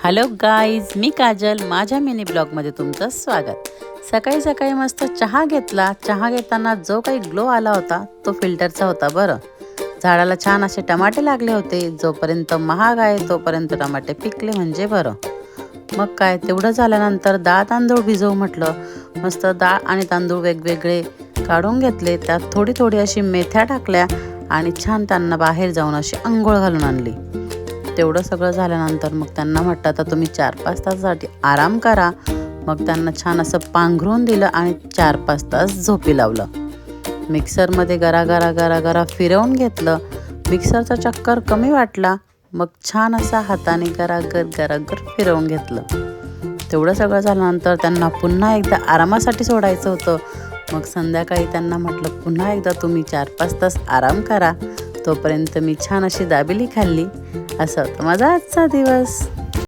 Hello guys, मी काजल. माझ्या mini ब्लॉगमध्ये तुमचं स्वागत. सकाळी सकाळी मस्त चहा घेतला. चहा घेताना जो काही ग्लो आला होता तो फिल्टरचा होता. बरं, झाडाला छान असे टमाटे लागले होते. जोपर्यंत महाग आहे तोपर्यंत टमाटे पिकले म्हणजे बरं. मग काय, तेवढं झाल्यानंतर डाळ तांदूळ भिजवू म्हटलं. मस्त डाळ आणि तांदूळ वेगवेगळे काढून घेतले. त्यात थोडी थोडी अशी मेथ्या टाकल्या आणि छान त्यांना बाहेर जाऊन अशी अंघोळ घालून आणली. तेवढं सगळं झाल्यानंतर मग त्यांना म्हटलं आता तुम्ही 4-5 तासासाठी आराम करा. मग त्यांना छान असं पांघरून दिलं आणि 4-5 तास झोपी लावलं. मिक्सरमध्ये गरा गरा गरा गरा फिरवून घेतलं. मिक्सरचा चक्कर कमी वाटला. मग छान असा हाताने गरागर गरागर फिरवून घेतलं. तेवढं सगळं झाल्यानंतर त्यांना पुन्हा एकदा आरामासाठी सोडायचं होतं. मग संध्याकाळी त्यांना म्हटलं पुन्हा एकदा तुम्ही 4-5 तास आराम करा. तोपर्यंत मी छान अशी दाबेली खाल्ली. असा होता माझा आजचा दिवस.